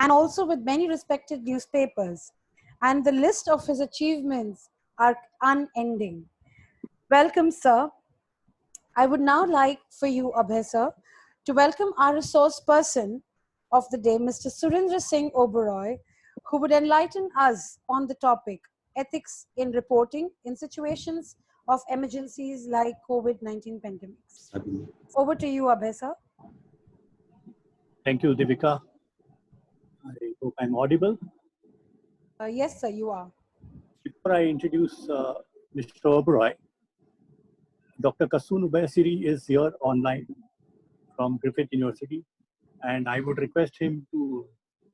and also with many respected newspapers. And the list of his achievements are unending. Welcome, sir. I would now like for you, Abhay sir, to welcome our resource person of the day, Mr. Surinder Singh Oberoi, who would enlighten us on the topic, ethics in reporting in situations of emergencies like COVID-19 pandemics. Over to you, Abhay sir. Thank you, Devika. I hope I'm audible. Yes, sir, you are. Before I introduce Mr. Oberoi, Dr. Kasun Ubayasiri is here online from Griffith University, and I would request him to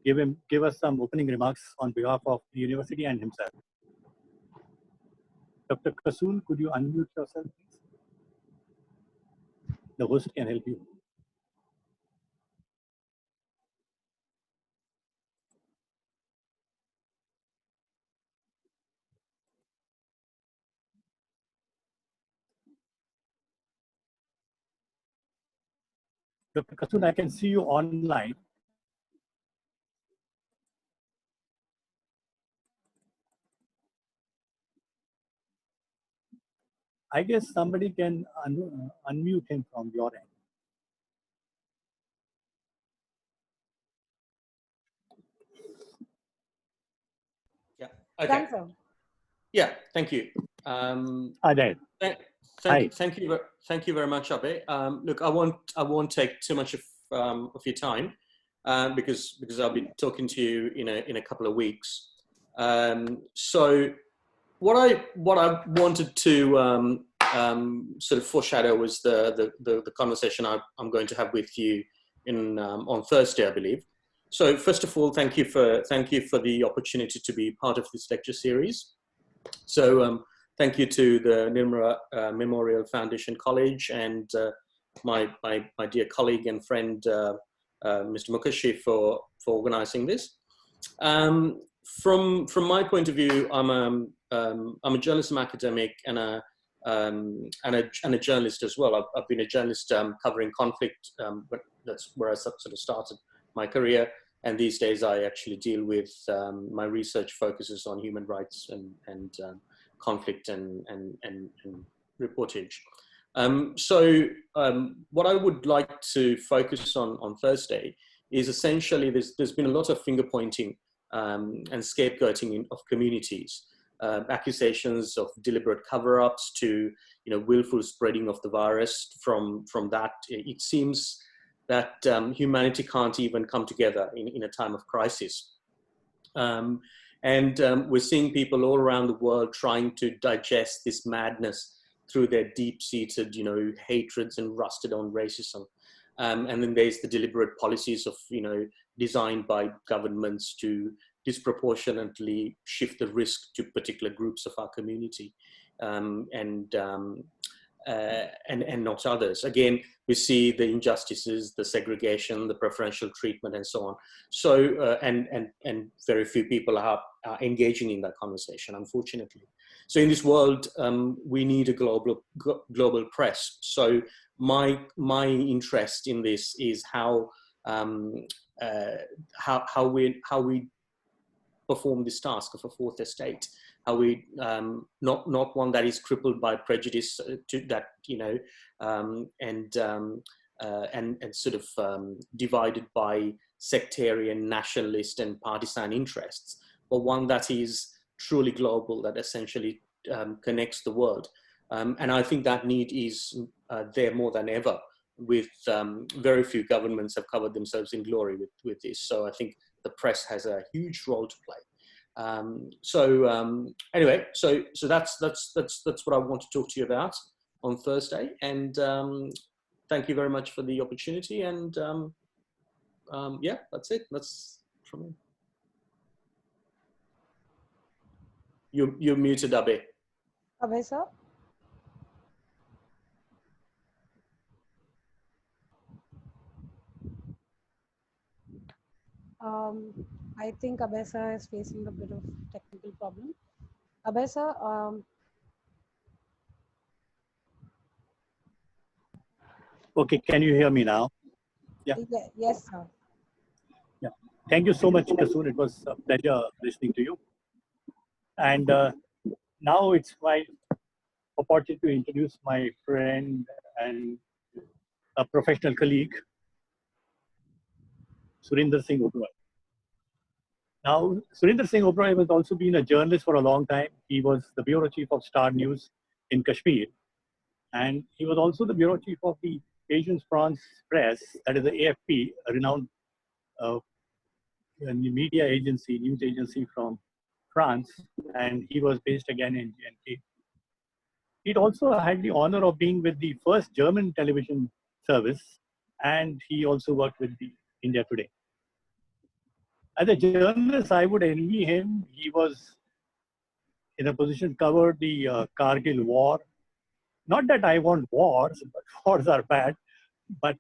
give us some opening remarks on behalf of the university and himself. Dr. Kasun, could you unmute yourself, please? The host can help you. Dr. Kasun, I can see you online. I guess somebody can unmute him from your end. Yeah. Okay. Yeah. Thank you. Hi there. Thank you very much, Abhay. Look, I won't take too much of your time because I'll be talking to you in a couple of weeks. So what I wanted to sort of foreshadow was the conversation I'm going to have with you on Thursday, I believe. So first of all, thank you for the opportunity to be part of this lecture series. So thank you to the Nirmala Memorial Foundation College and my dear colleague and friend Mr. Mukashi for organizing this. From my point of view, I'm a journalism academic and a journalist as well. I've been a journalist covering conflict. But that's where I sort of started my career. And these days, I actually deal with my research focuses on human rights and conflict and reportage. So what I would like to focus on Thursday is essentially there's been a lot of finger pointing and scapegoating of communities, accusations of deliberate cover-ups to willful spreading of the virus. From that, it seems that humanity can't even come together in a time of crisis. And we're seeing people all around the world trying to digest this madness through their deep-seated, hatreds and rusted-on racism. And then there's the deliberate policies of, designed by governments to disproportionately shift the risk to particular groups of our community and not others. Again, we see the injustices, the segregation, the preferential treatment, and so on. So, and very few people are engaging in that conversation, unfortunately. So in this world, we need a global press. So my interest in this is how we perform this task of a fourth estate. How we not one that is crippled by prejudice to that and sort of divided by sectarian, nationalist, and partisan interests, but one that is truly global, that essentially connects the world. And I think that need is there more than ever. With very few governments have covered themselves in glory with this. So I think the press has a huge role to play. Anyway, so that's what I want to talk to you about on Thursday. And thank you very much for the opportunity. And yeah, that's it. That's from me. You're muted, Abhay. Abhay, sir. I think Abhay sir is facing a bit of technical problem. Abhay sir, okay, can you hear me now? Yeah. Yes, sir. Yeah. Thank you so much, Kasoon. It was a pleasure listening to you. And now it's my opportunity to introduce my friend and a professional colleague, Surinder Singh Oberoi. Now, Surinder Singh Oberoi has also been a journalist for a long time. He was the bureau chief of Star News in Kashmir, and he was also the bureau chief of the Asian France Press, that is the AFP, a renowned uh, media agency, news agency from France, and he was based again in GNK. He also had the honor of being with the first German television service, and he also worked with the India Today. As a journalist, I would envy him. He was in a position to cover the Kargil war. Not that I want wars, but wars are bad. But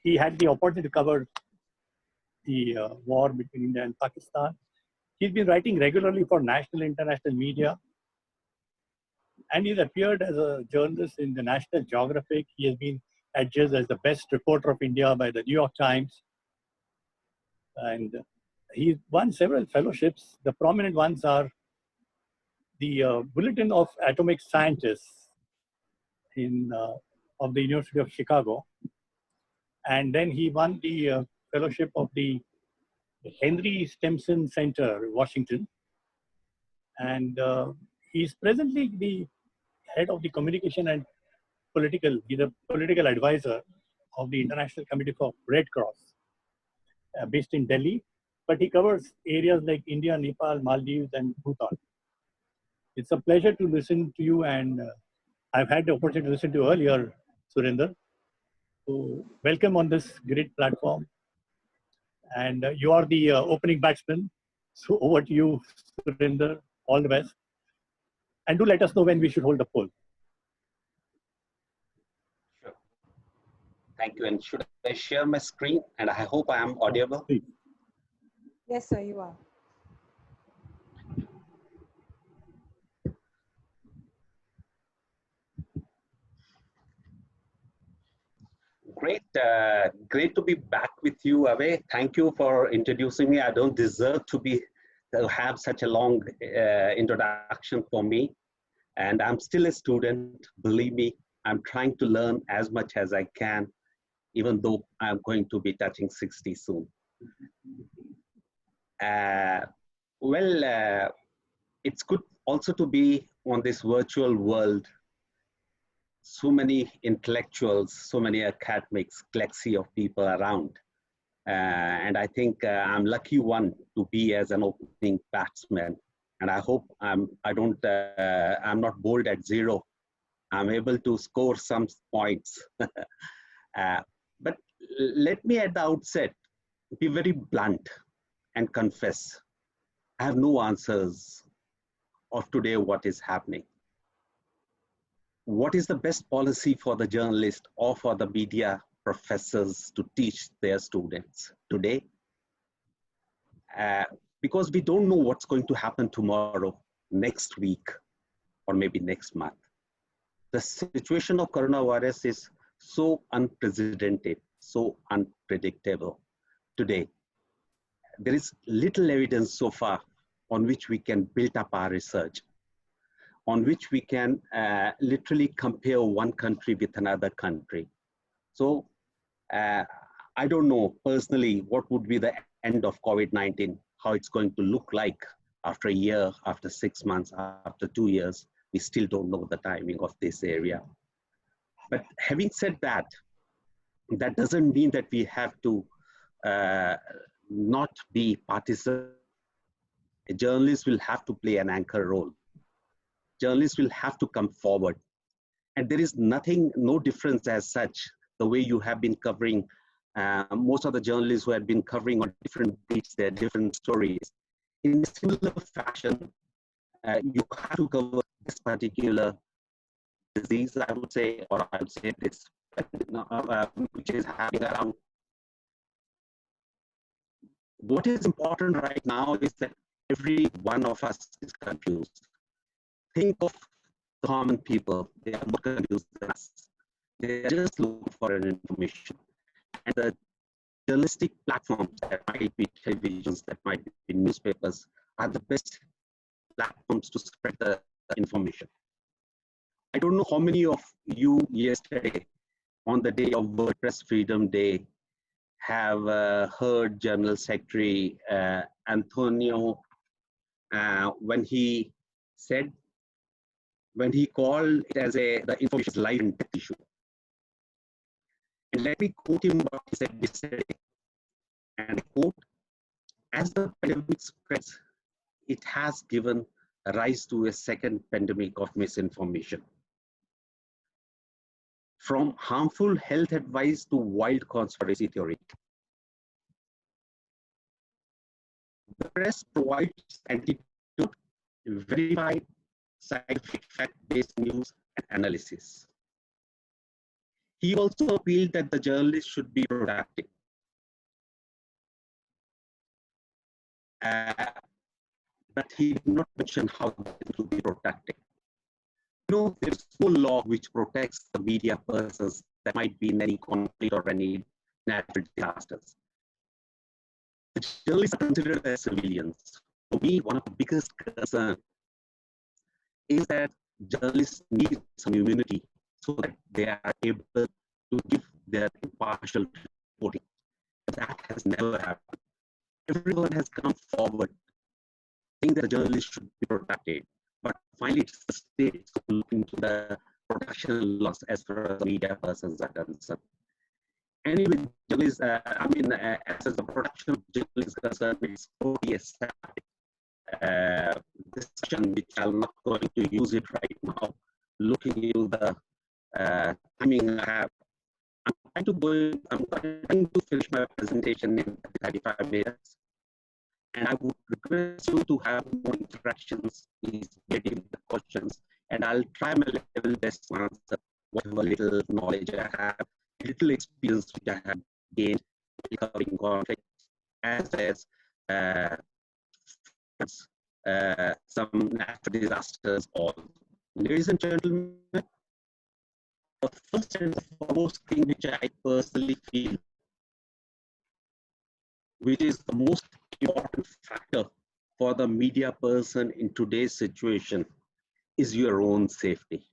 he had the opportunity to cover the war between India and Pakistan. He's been writing regularly for national, international media. And he's appeared as a journalist in the National Geographic. He has been adjudged as the best reporter of India by the New York Times. And he's won several fellowships. The prominent ones are the Bulletin of Atomic Scientists of the University of Chicago. And then he won the fellowship of the Henry Stimson Center, Washington. And he's presently the head of the communication and he's a political advisor of the International Committee for Red Cross, based in Delhi. But he covers areas like India, Nepal, Maldives, and Bhutan. It's a pleasure to listen to you, and I've had the opportunity to listen to you earlier, Surinder. So welcome on this great platform. And you are the opening batsman. So over to you, Surinder. All the best. And do let us know when we should hold the poll. Sure. Thank you. And should I share my screen? And I hope I am audible. Please. Yes, sir, you are. Great. Great to be back with you, Ave. Thank you for introducing me. I don't deserve to have such a long introduction for me. And I'm still a student. Believe me, I'm trying to learn as much as I can, even though I'm going to be touching 60 soon. It's good also to be on this virtual world. So many intellectuals, so many academics, galaxy of people around. And I think I'm lucky one to be as an opening batsman. And I hope I'm not bowled at zero. I'm able to score some points. But let me at the outset be very blunt and confess. I have no answers of today what is happening. What is the best policy for the journalist or for the media professors to teach their students today? Because we don't know what's going to happen tomorrow, next week, or maybe next month. The situation of coronavirus is so unprecedented, so unpredictable today. There is little evidence so far on which we can build up our research, on which we can literally compare one country with another country. So I don't know personally what would be the end of COVID-19, how it's going to look like after a year, after 6 months, after 2 years. We still don't know the timing of this area. But having said that, that doesn't mean that we have to not be participants. Journalists will have to play an anchor role. Journalists will have to come forward. And there is no difference as such, the way you have been covering, most of the journalists who have been covering on different beats, their different stories. In a similar fashion, you have to cover this particular disease, I would say, or I would say this, which is happening around. What is important right now is that every one of us is confused. Think of common people. They are more confused than us. They are just looking for an information. And the journalistic platforms, that might be televisions, that might be newspapers, are the best platforms to spread the information. I don't know how many of you yesterday, on the day of World Press Freedom Day, have heard General Secretary Antonio when he said, when he called it as the information is life and death issue. And let me quote him what he said yesterday. And I quote, as the pandemic spreads, it has given rise to a second pandemic of misinformation. From harmful health advice to wild conspiracy theory. The press provides antidote, verified, scientific fact-based news and analysis. He also appealed that the journalists should be productive. But he did not mention how to be productive. No, there's no law which protects the media persons that might be in any conflict or any natural disasters. The journalists are considered as civilians. For me, one of the biggest concerns is that journalists need some immunity so that they are able to give their impartial reporting. That has never happened. Everyone has come forward saying that the journalists should be protected, but finally it's the states who look into the protection laws as far as the media persons are concerned. Anyway, journalists, as the protection of journalists is concerned, it's totally a separate discussion, which I'm not going to use it right now. Looking into the timing I have, I'm trying to finish my presentation in 35 minutes. And I would request you to have more interactions, please get in the questions, and I'll try my level best to answer whatever little knowledge I have, little experience which I have gained covering conflict, as well as some natural disasters. All, ladies and gentlemen, the first and the foremost thing which I personally feel, which is the most important factor for the media person in today's situation, is your own safety.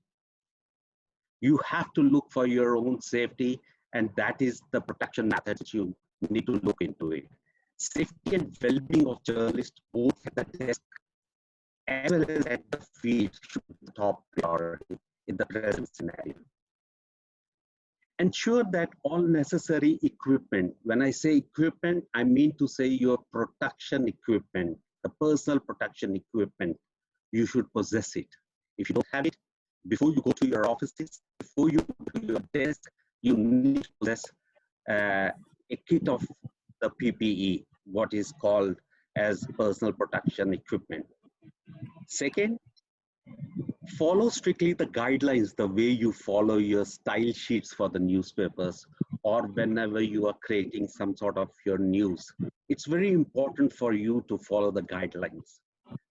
You have to look for your own safety, and that is the protection methods you need to look into it. Safety and well-being of journalists, both at the desk as well as at the field, should be the top priority in the present scenario. Ensure that all necessary equipment, when I say equipment, I mean to say your protection equipment, the personal protection equipment, you should possess it. If you don't have it, before you go to your offices, before you go to your desk, you need to possess a kit of the PPE, what is called as personal protection equipment. Second, follow strictly the guidelines, the way you follow your style sheets for the newspapers, or whenever you are creating some sort of your news. It's very important for you to follow the guidelines.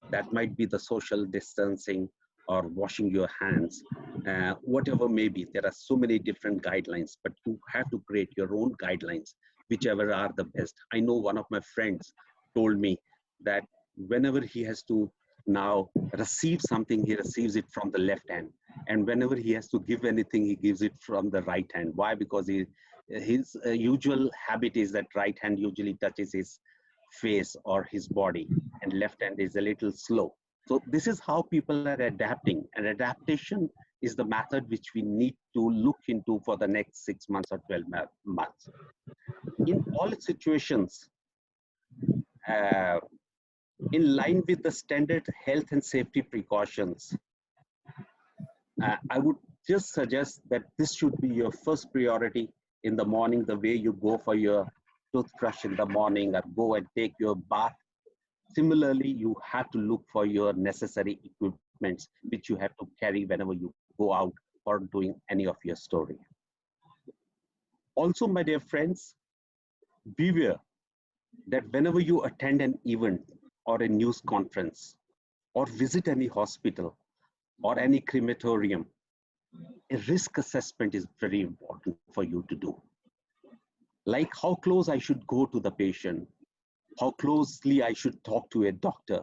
That might be the social distancing or washing your hands, whatever may be. There are so many different guidelines, but you have to create your own guidelines, whichever are the best. I know one of my friends told me that whenever he has to now receive something, he receives it from the left hand. And whenever he has to give anything, he gives it from the right hand. Why? Because his usual habit is that right hand usually touches his face or his body, and left hand is a little slow. So this is how people are adapting, and adaptation is the method which we need to look into for the next 6 months or 12 months. In all situations, in line with the standard health and safety precautions, I would just suggest that this should be your first priority in the morning, the way you go for your toothbrush in the morning or go and take your bath. Similarly, you have to look for your necessary equipments, which you have to carry whenever you go out or doing any of your story. Also, my dear friends, beware that whenever you attend an event or a news conference or visit any hospital or any crematorium, a risk assessment is very important for you to do. like how close I should go to the patient, how closely I should talk to a doctor.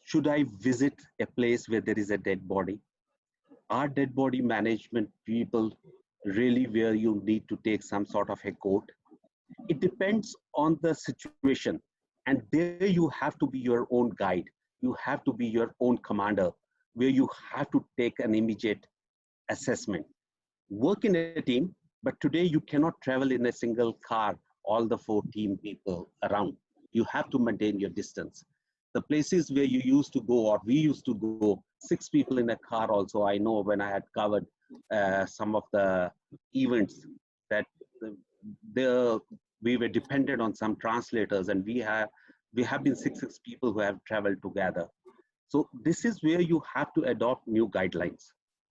Should I visit a place where there is a dead body? Are dead body management people really where you need to take some sort of a code? It depends on the situation. And there you have to be your own guide. You have to be your own commander, where you have to take an immediate assessment. Work in a team, but today you cannot travel in a single car, all the 14 people around. You have to maintain your distance. The places where you used to go, or we used to go, 6 people in a car also, I know when I had covered some of the events that the, we were dependent on some translators, and we have been six people who have traveled together. So this is where you have to adopt new guidelines.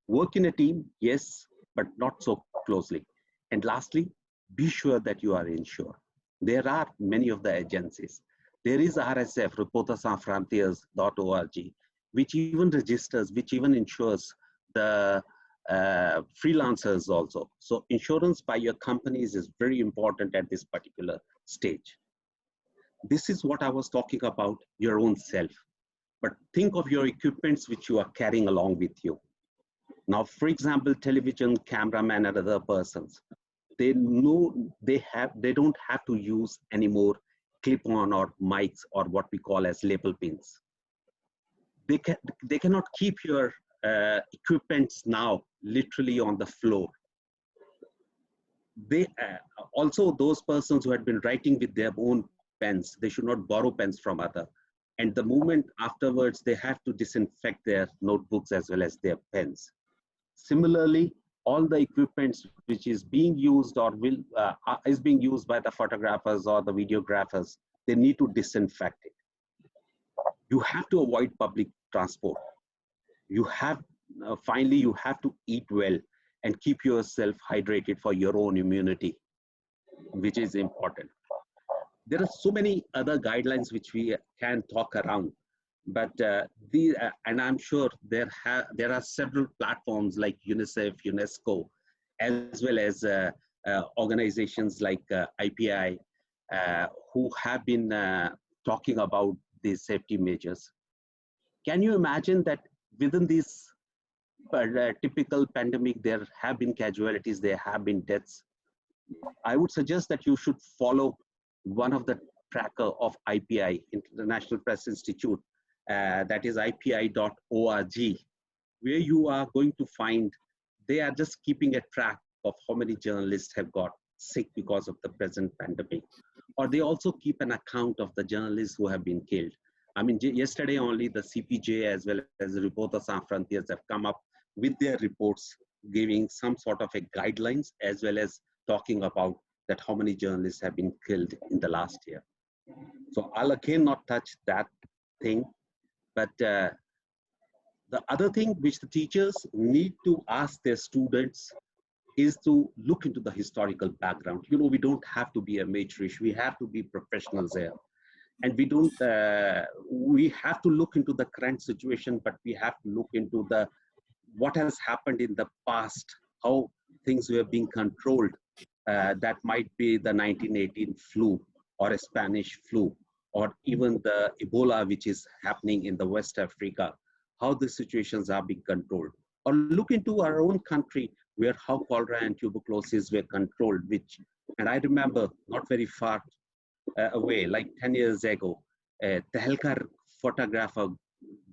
Work in a team, yes, but not so closely. And lastly, be sure that you are insured. There are many of the agencies. There is RSF, Reporters Sans Frontières.org, which even registers, which even insures the freelancers also. So insurance by your companies is very important at this particular stage. This is what I was talking about, your own self. But think of your equipments which you are carrying along with you. Now, for example, television, cameraman, and other persons, they know they don't have to use any more clip-on or mics or what we call as lapel pins. They cannot keep your equipments now literally on the floor. They also, those persons who had been writing with their own pens, they should not borrow pens from other. And the moment afterwards, they have to disinfect their notebooks as well as their pens. Similarly, all the equipments which is being used or is being used by the photographers or the videographers, they need to disinfect it. You have to avoid public transport. You have, finally, you have to eat well and keep yourself hydrated for your own immunity, which is important. There are so many other guidelines which we can talk around, but and I'm sure there are several platforms like UNICEF, UNESCO, as well as organizations like IPI, who have been talking about these safety measures. Can you imagine that within this typical pandemic, there have been casualties, there have been deaths? I would suggest that you should follow one of the tracker of IPI, International Press Institute, that is ipi.org, where you are going to find, they are just keeping a track of how many journalists have got sick because of the present pandemic. Or they also keep an account of the journalists who have been killed. I mean, yesterday only the CPJ as well as the Reporters Sans Frontières have come up with their reports, giving some sort of a guidelines as well as talking about that how many journalists have been killed in the last year. So I'll again not touch that thing, but the other thing which the teachers need to ask their students is to look into the historical background. You know, we don't have to be amateurish, we have to be professionals here. And we don't, we have to look into the current situation, but we have to look into what has happened in the past, how things were being controlled. That might be the 1918 flu or a Spanish flu, or even the Ebola, which is happening in the West Africa, how the situations are being controlled. Or look into our own country, where how cholera and tuberculosis were controlled, which, and I remember not very far away, like 10 years ago, Tehelkar photographer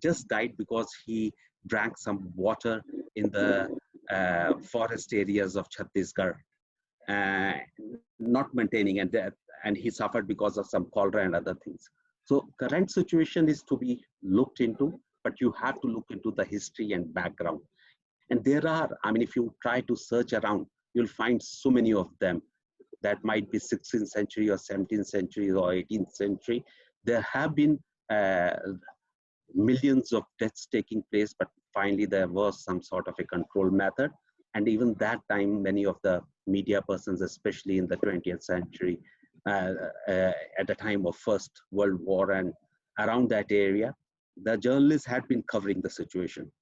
just died because he drank some water in the forest areas of Chhattisgarh, not maintaining, and he suffered because of some cholera and other things. So current situation is to be looked into, but you have to look into the history and background. And there are, I mean, if you try to search around, you'll find so many of them that might be 16th century or 17th century or 18th century. There have been millions of deaths taking place, but finally there was some sort of a control method. And even that time, many of the media persons, especially in the 20th century, at the time of First World War and around that area, the journalists had been covering the situation.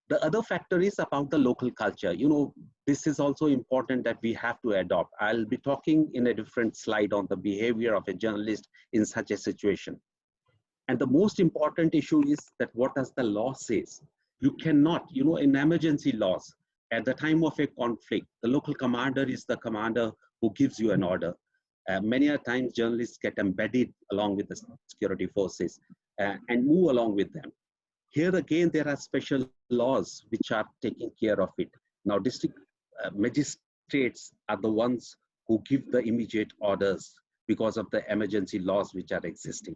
The other factor is about the local culture. You know, this is also important that we have to adopt. I'll be talking in a different slide on the behavior of a journalist in such a situation. And the most important issue is that what does the law says? You cannot, in emergency laws, at the time of a conflict, the local commander is the commander who gives you an order. Many a times journalists get embedded along with the security forces and move along with them. Here again, there are special laws which are taking care of it. Now, district magistrates are the ones who give the immediate orders because of the emergency laws which are existing.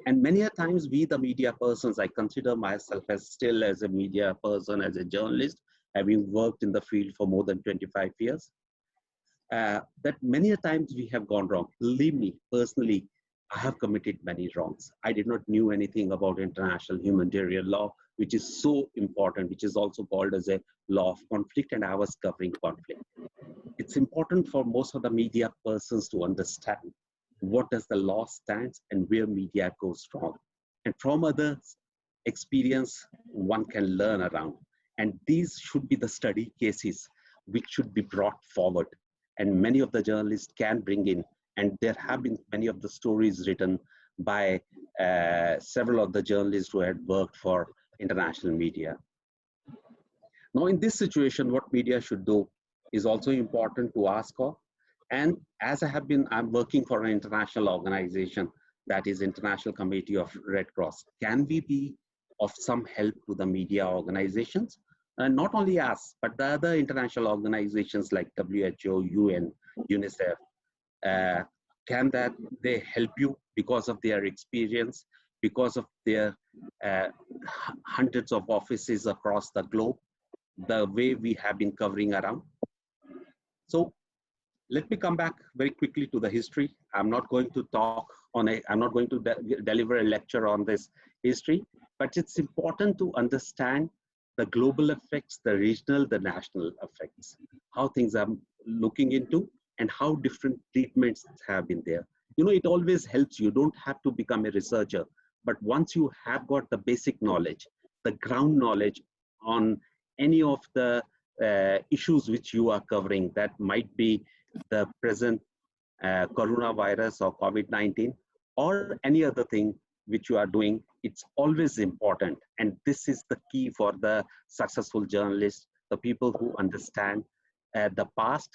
And many a times we, the media persons, I consider myself as still as a media person, as a journalist, having worked in the field for more than 25 years, that many a times we have gone wrong. Believe me, personally, I have committed many wrongs. I did not knew anything about international humanitarian law, which is so important, which is also called as a law of conflict, and I was covering conflict. It's important for most of the media persons to understand what does the law stands and where media goes wrong. And from others' experience, one can learn around. And these should be the study cases which should be brought forward. And many of the journalists can bring in, and there have been many of the stories written by several of the journalists who had worked for international media. Now, in this situation, what media should do is also important to ask for. And as I'm working for an international organization, that is International Committee of Red Cross. Can we be of some help to the media organizations? And not only us, but the other international organizations like WHO, UN, UNICEF. Can they help you because of their experience, because of their hundreds of offices across the globe, the way we have been covering around? So let me come back very quickly to the history. I'm not going to I'm not going to deliver a lecture on this history, but it's important to understand the global effects, the regional, the national effects, how things are looking into, and how different treatments have been there. It always helps. You don't have to become a researcher, but once you have got the basic knowledge, the ground knowledge on any of the issues which you are covering, that might be the present coronavirus or COVID-19 or any other thing which you are doing, it's always important. And this is the key for the successful journalists, the people who understand the past,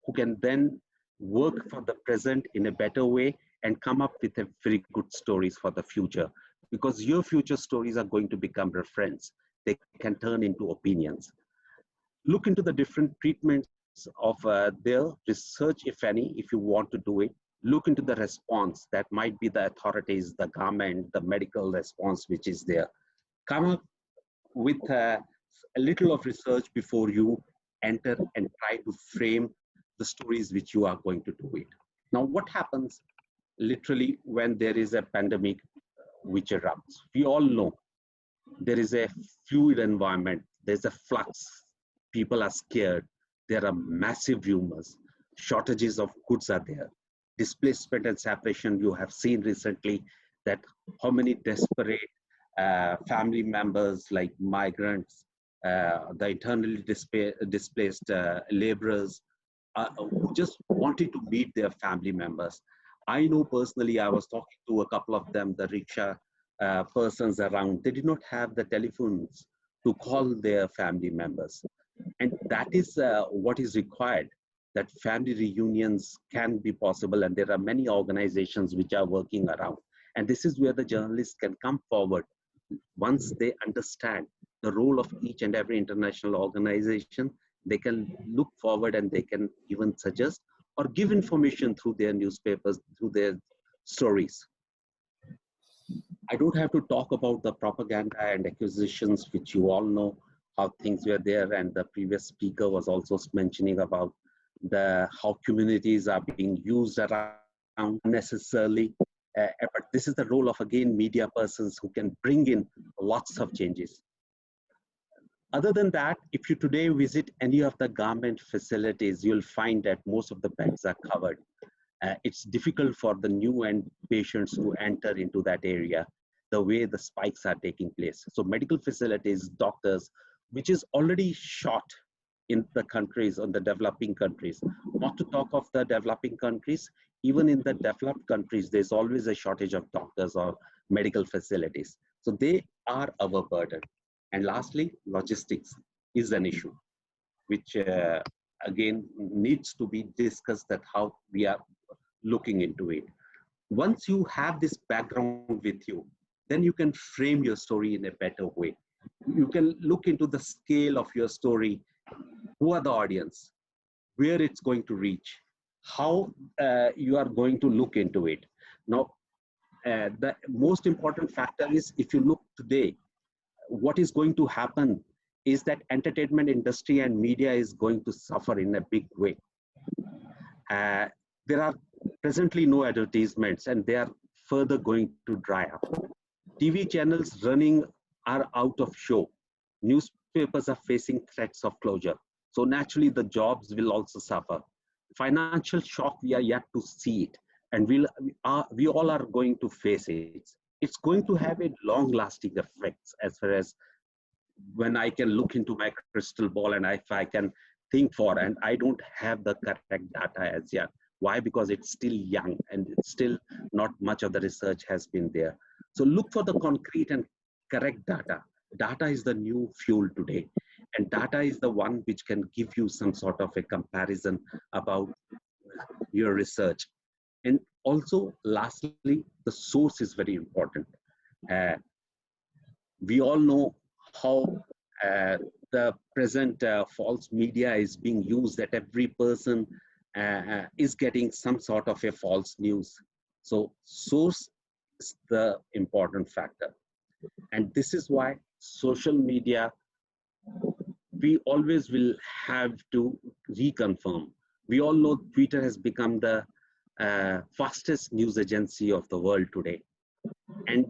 who can then work for the present in a better way and come up with a very good stories for the future. Because your future stories are going to become reference. They can turn into opinions. Look into the different treatments of their research, if any, if you want to do it. Look into the response. That might be the authorities, the government, the medical response which is there. Come up with a little of research before you enter and try to frame the stories which you are going to do it. Now, what happens literally when there is a pandemic which erupts? We all know there is a fluid environment. There's a flux. People are scared. There are massive rumors. Shortages of goods are there. Displacement and separation, you have seen recently that how many desperate family members like migrants, the internally displaced laborers, who just wanted to meet their family members. I know personally, I was talking to a couple of them, the rickshaw persons around. They did not have the telephones to call their family members. And that is what is required, that family reunions can be possible. And there are many organizations which are working around. And this is where the journalists can come forward once they understand the role of each and every international organization. They can look forward and they can even suggest or give information through their newspapers, through their stories. I don't have to talk about the propaganda and accusations, which you all know how things were there. And the previous speaker was also mentioning about how communities are being used around unnecessarily. But this is the role of, again, media persons who can bring in lots of changes. Other than that, if you today visit any of the government facilities, you'll find that most of the beds are covered. It's difficult for the new and patients to enter into that area, the way the spikes are taking place. So medical facilities, doctors, which is already short, in the countries, on the developing countries. Not to talk of the developing countries, even in the developed countries, there's always a shortage of doctors or medical facilities. So they are our burden. And lastly, logistics is an issue, which again needs to be discussed, that how we are looking into it. Once you have this background with you, then you can frame your story in a better way. You can look into the scale of your story. Who are the audience? Where it's going to reach? How you are going to look into it. Now, the most important factor is, if you look today, what is going to happen is that entertainment industry and media is going to suffer in a big way. There are presently no advertisements, and they are further going to dry up. TV channels running are out of show. Newspapers are facing threats of closure. So naturally, the jobs will also suffer. Financial shock, we are yet to see it, and we all are going to face it. It's going to have a long-lasting effects, as far as when I can look into my crystal ball and if I can think for, and I don't have the correct data as yet. Why? Because it's still young and it's still not much of the research has been there. So look for the concrete and correct data. Data is the new fuel today, and data is the one which can give you some sort of a comparison about your research. And also, lastly, the source is very important. We all know how the present false media is being used, that every person is getting some sort of a false news. So source is the important factor. And this is why social media, we always will have to reconfirm. We all know Twitter has become the fastest news agency of the world today. And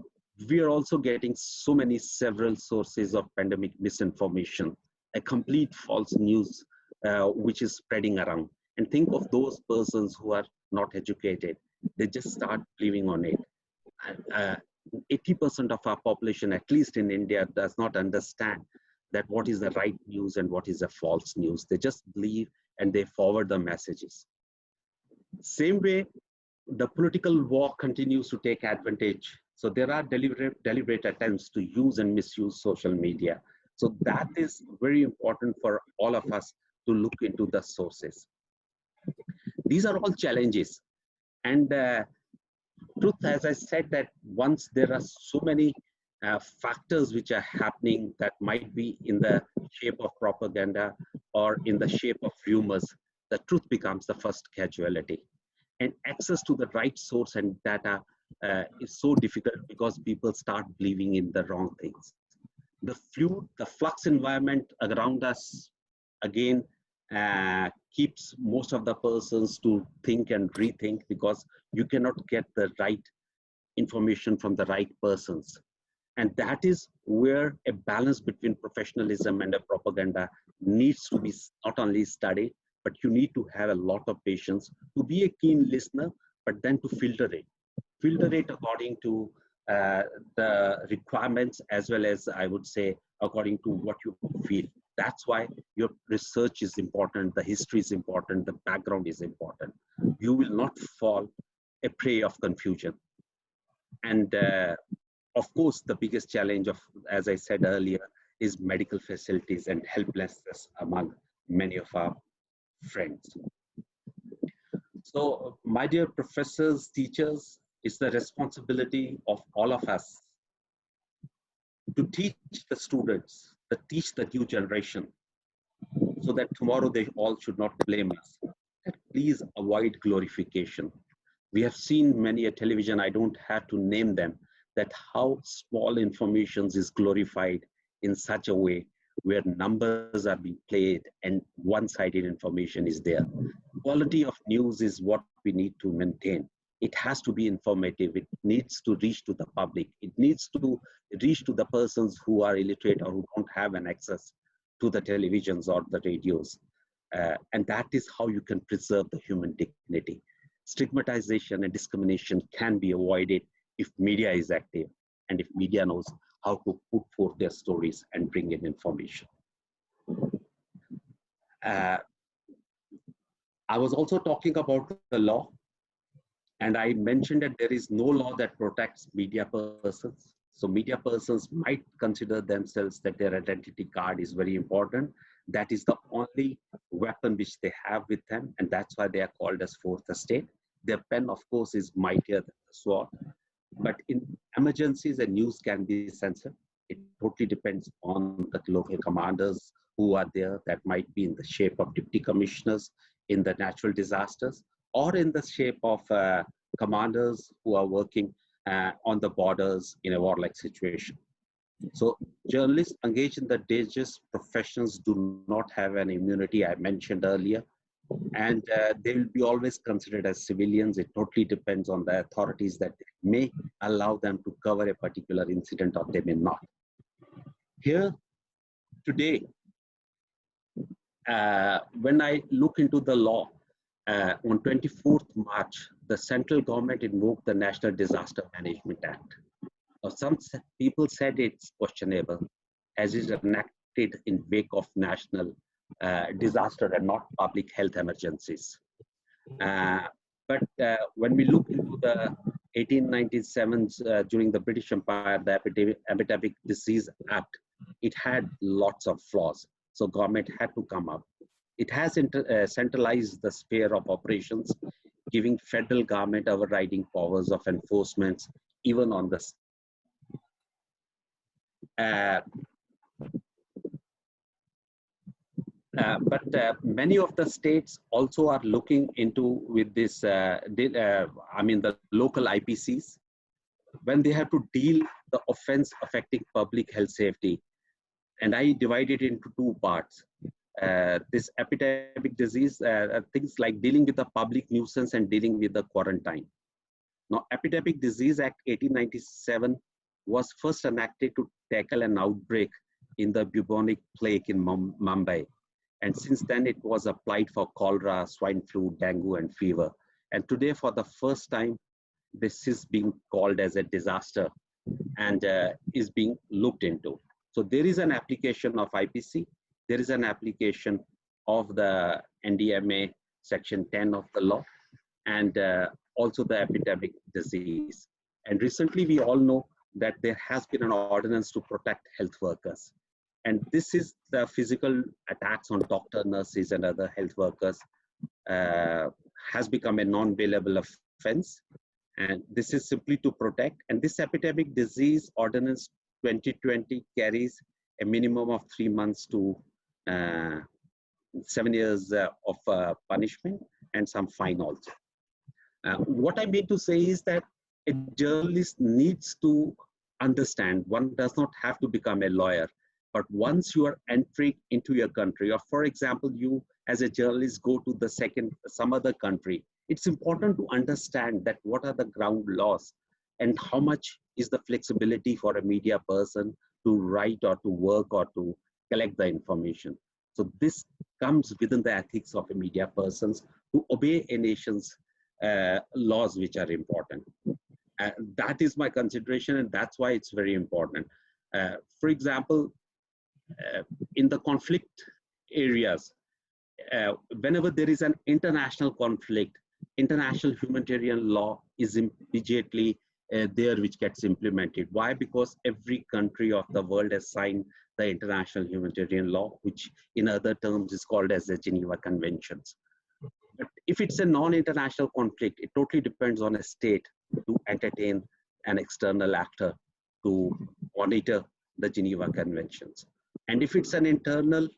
we are also getting so many several sources of pandemic misinformation, a complete false news which is spreading around. And think of those persons who are not educated. They just start believing on it. 80% of our population, at least in India, does not understand that what is the right news and what is the false news. They just believe and they forward the messages. Same way, the political war continues to take advantage. So there are deliberate attempts to use and misuse social media. So that is very important for all of us to look into the sources. These are all challenges. And truth, as I said, that once there are so many factors which are happening that might be in the shape of propaganda or in the shape of rumors, the truth becomes the first casualty. And access to the right source and data is so difficult because people start believing in the wrong things. The flux environment around us, again, keeps most of the persons to think and rethink, because you cannot get the right information from the right persons. And that is where a balance between professionalism and a propaganda needs to be not only studied, but you need to have a lot of patience to be a keen listener, but then to filter it according to the requirements, as well as, I would say, according to what you feel. That's why your research is important, the history is important, the background is important. You will not fall a prey of confusion. And of course, the biggest challenge of, as I said earlier, is medical facilities and helplessness among many of our friends. So, my dear professors, teachers, it's the responsibility of all of us to teach the students, to teach the new generation, so that tomorrow they all should not blame us. Please avoid glorification. We have seen many a television, I don't have to name them, that how small information is glorified in such a way where numbers are being played and one-sided information is there. Quality of news is what we need to maintain. It has to be informative. It needs to reach to the public. It needs to reach to the persons who are illiterate or who don't have an access to the televisions or the radios. And that is how you can preserve the human dignity. Stigmatization and discrimination can be avoided if media is active and if media knows how to put forth their stories and bring in information. Uh, I was also talking about the law, and I mentioned that there is no law that protects media persons. So media persons might consider themselves that their identity card is very important. That is the only weapon which they have with them, and that's why they are called as fourth estate. Their pen, of course, is mightier than the sword. But in emergencies, the news can be censored. It totally depends on the local commanders who are there. That might be in the shape of deputy commissioners in the natural disasters, or in the shape of commanders who are working on the borders in a warlike situation. So journalists engaged in the dangerous professions do not have an immunity I mentioned earlier, and they will be always considered as civilians. It totally depends on the authorities that may allow them to cover a particular incident or they may not. Here today, when I look into the law, on 24th March, the central government invoked the National Disaster Management Act. Now, some people said it's questionable as it's enacted in wake of national disaster and not public health emergencies. But when we look into the 1897 during the British Empire, the Epidemic Disease Act, it had lots of flaws. So government had to come up. It has centralized the sphere of operations, giving federal government overriding powers of enforcement, even on the but many of the states also are looking into with this, I mean, the local IPCs, when they have to deal the offense affecting public health safety. And I divide it into two parts. This epidemic disease, things like dealing with the public nuisance and dealing with the quarantine. Now, Epidemic Disease Act 1897 was first enacted to tackle an outbreak in the bubonic plague in Mumbai. And since then, it was applied for cholera, swine flu, dengue, and fever. And today, for the first time, this is being called as a disaster and is being looked into. So there is an application of IPC. There is an application of the NDMA section 10 of the law, and also the epidemic disease. And recently, we all know that there has been an ordinance to protect health workers. And this is the physical attacks on doctor, nurses, and other health workers has become a non-bailable offense. And this is simply to protect. And this epidemic disease ordinance 2020 carries a minimum of 3 months to 7 years of punishment and some fine also. What I mean to say is that a journalist needs to understand, one does not have to become a lawyer, but once you are entering into your country, or for example, you as a journalist go to some other country, it's important to understand that what are the ground laws and how much is the flexibility for a media person to write or to work or to collect the information. So this comes within the ethics of a media persons to obey a nation's laws which are important. That is my consideration, and that's why it's very important. For example, in the conflict areas, whenever there is an international conflict, international humanitarian law is immediately there which gets implemented. Why? Because every country of the world has signed the international humanitarian law, which in other terms is called as the Geneva Conventions. But if it's a non-international conflict, it totally depends on a state to entertain an external actor to monitor the Geneva Conventions. And if it's an internal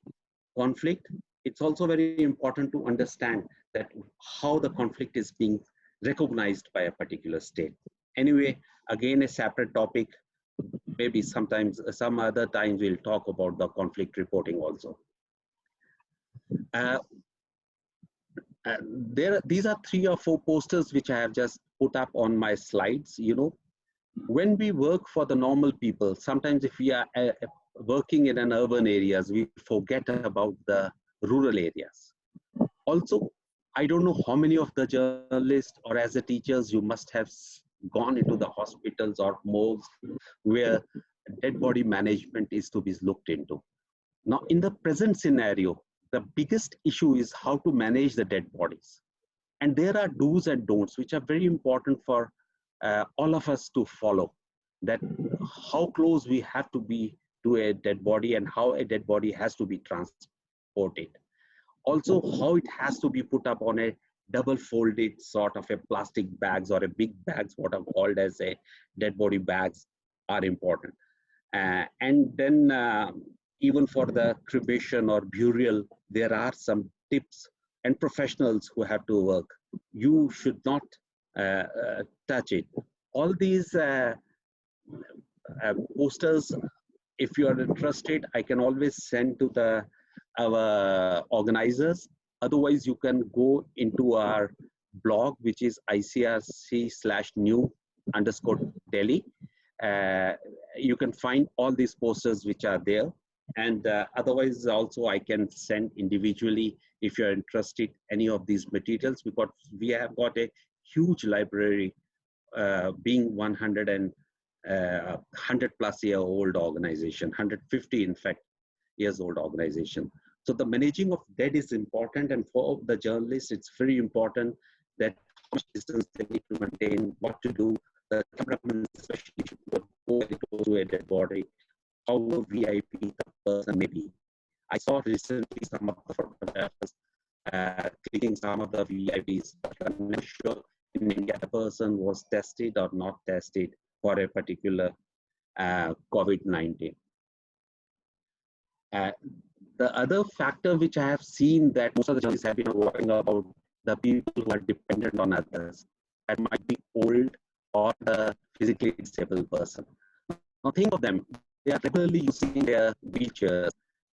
conflict, it's also very important to understand that how the conflict is being recognized by a particular state. Anyway, again, a separate topic. Maybe sometimes, some other times we'll talk about the conflict reporting also. These are 3 or 4 posters which I have just put up on my slides. You know, when we work for the normal people, sometimes if we are working in an urban areas, we forget about the rural areas. Also, I don't know how many of the journalists or as the teachers, you must have gone into the hospitals or morgues where dead body management is to be looked into. Now, in the present scenario, the biggest issue is how to manage the dead bodies. And there are do's and don'ts, which are very important for all of us to follow, that how close we have to be to a dead body and how a dead body has to be transported. Also, how it has to be put up on a double folded sort of a plastic bags or a big bags, what are called as a dead body bags, are important. And then even for the cremation or burial, there are some tips and professionals who have to work. You should not touch it. All these posters, if you are interested, I can always send to our organizers. Otherwise, you can go into our blog, which is ICRC/new_Delhi. You can find all these posters which are there. And otherwise, also I can send individually if you're interested any of these materials, because we have got a huge library, being 100 plus year old organization, 150 in fact years old organization. So the managing of dead is important, and for the journalists, it's very important that how much distance they need to maintain, what to do. The cameraman especially should go to a dead body, how VIP the person may be. I saw recently some of the photographers clicking some of the VIPs, but I'm not sure in India the person was tested or not tested for a particular COVID-19. The other factor which I have seen that most of the journalists have been worrying about, the people who are dependent on others, that might be old or the physically disabled person. Now think of them, they are regularly using their wheelchairs.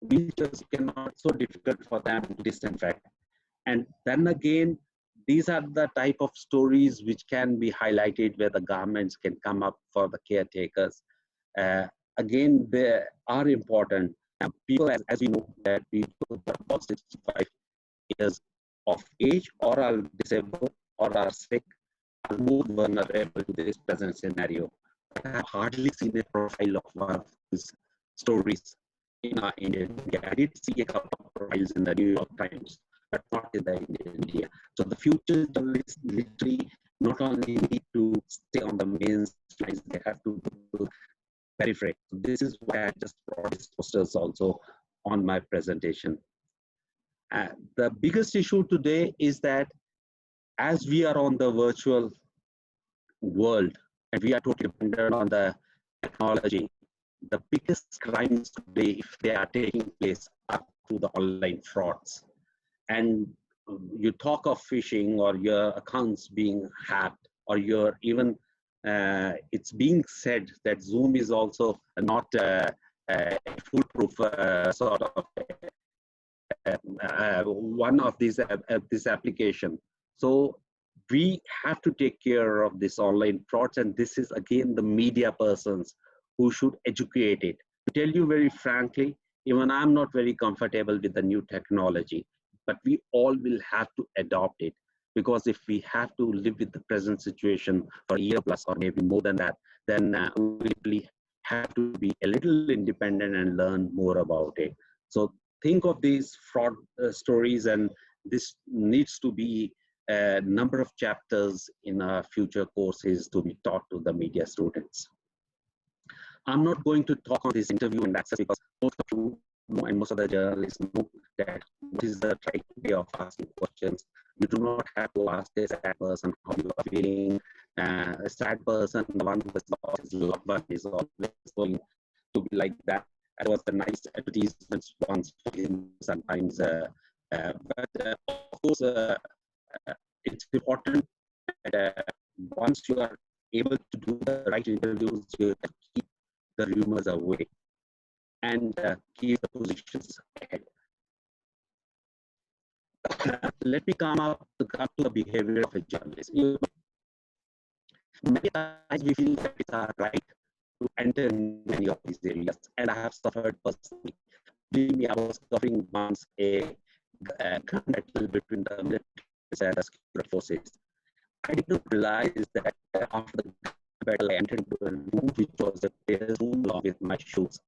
Wheelchairs cannot, so difficult for them to disinfect. And then again, these are the type of stories which can be highlighted where the governments can come up for the caretakers. Again, they are important. People, as we know, that people above 65 years of age or are disabled or are sick are more vulnerable to this present scenario. I have hardly seen a profile of one of these stories in our Indian India. I did see a couple of profiles in the New York Times, but not in the Indian India. So the future journalists literally not only need to stay on the main slides, they have to do periphery. So this is why I just brought these posters also on my presentation. The biggest issue today is that as we are on the virtual world and we are totally dependent on the technology, the biggest crimes today, if they are taking place, are through the online frauds. And you talk of phishing or your accounts being hacked, or your even it's being said that Zoom is also not a foolproof sort of one of these this application. So we have to take care of this online frauds, and this is again the media persons who should educate it. To tell you very frankly, even I'm not very comfortable with the new technology, but we all will have to adopt it, because if we have to live with the present situation for a year plus or maybe more than that, then we really have to be a little independent and learn more about it. So think of these fraud stories, and this needs to be a number of chapters in our future courses to be taught to the media students. I'm not going to talk on this interview and access, because most of you know, and most of the journalists know that what is the right way of asking questions. You do not have to ask a sad person how you are feeling. A sad person, the one who has lost his loved one, is always going to be like that. That was the nice advertisements once sometimes. But of course, it's important that once you are able to do the right interviews, you keep the rumors away and keep the positions ahead. Let me come to the behavior of a journalist. Many times we feel that it's our right to enter in many of these areas, and I have suffered personally. Believe me, I was suffering once a gun battle between the military and the security forces. I did not realize that after the battle, I entered into a room which was a prayer room along with my shoes.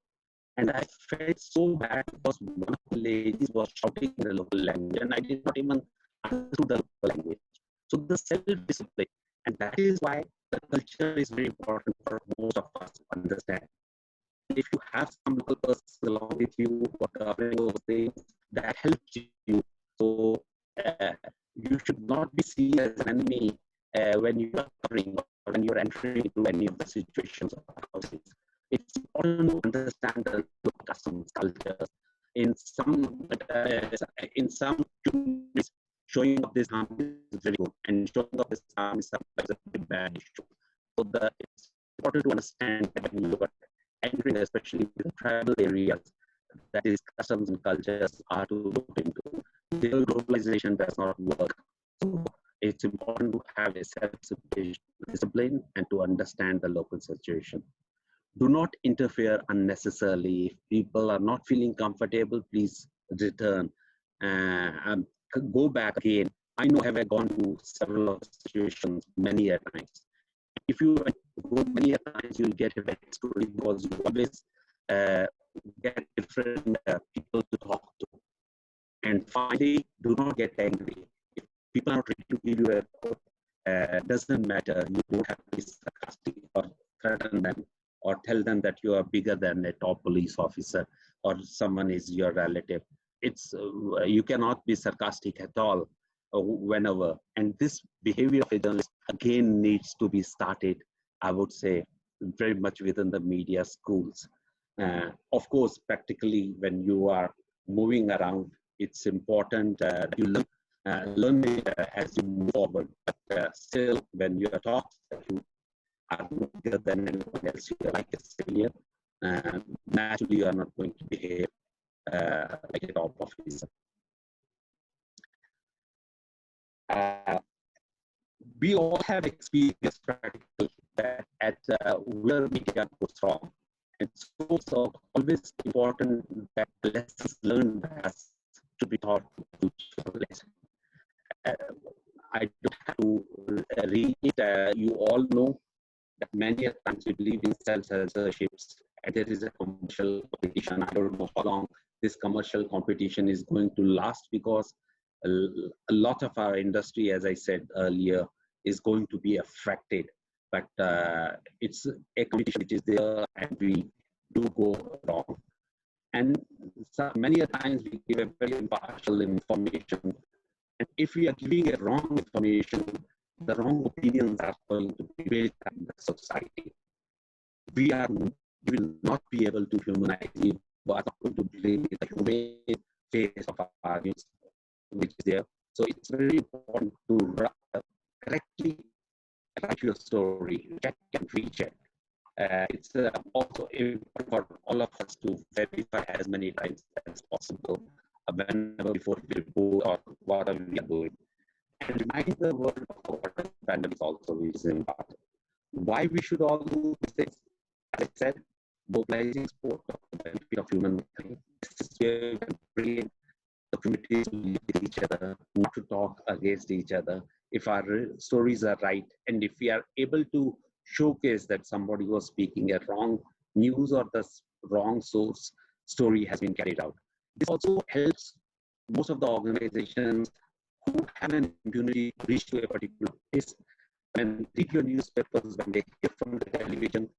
And I felt so bad because one of the ladies was shouting in the local language, and I did not even understand the local language. So the self-discipline, and that is why the culture is very important for most of us to understand. If you have some local persons along with you or covering those things, that helps you. So uh, you should not be seen as an enemy when you are covering or when you are entering into any of the situations or houses. It's important to understand the local customs, cultures. In some communities, showing up this harm is very good, and showing up this harm is sometimes a very bad issue. So it's important to understand that when you are entering, especially with the tribal areas, that is customs and cultures are to look into. Their globalization does not work. So it's important to have a self-discipline and to understand the local situation. Do not interfere unnecessarily. If people are not feeling comfortable, please return. And go back again. I know have I gone to several of the situations many a times. If you go many a times, you'll get a better story because you always get different people to talk to. And finally, do not get angry. If people are not ready to give you a report, doesn't matter. You don't have to be sarcastic or threaten them or tell them that you are bigger than a top police officer or someone is your relative. It's you cannot be sarcastic at all whenever. And this behavior of a journalist again needs to be started, I would say, very much within the media schools. Of course, practically when you are moving around, it's important that you learn it as you move forward. But still, when you are taught that you are no bigger than anyone else, you are like a civilian, naturally you are not going to behave like a top officer. We all have experienced practically that at where media goes wrong. It's also always important that lessons learned by us should be taught to journalists. I don't have to read it. You all know that many times we believe in self-censorships and there is a commercial competition. I don't know how long this commercial competition is going to last because a lot of our industry, as I said earlier, is going to be affected. But it's a competition which is there and we do go wrong. And so many a times we give a very impartial information. And if we are giving a wrong information, the wrong opinions are going to be built in the society. We will not be able to humanize you, but are going to believe the humane face of our news, which is there. So it's very important to correctly write your story, check and recheck. It's also important for all of us to verify as many times as possible whenever before we report or whatever we are doing. And remind the world of what pandemic also is important. Why we should all do this? As I said, mobilizing support of the benefit of humankind. This is where we can bring the communities to live with each other, not to talk against each other. If our stories are right, and if we are able to showcase that somebody was speaking a wrong news or the wrong source story has been carried out. This also helps most of the organizations who have an impunity to reach to a particular place. When they read your newspapers, when they hear from the television,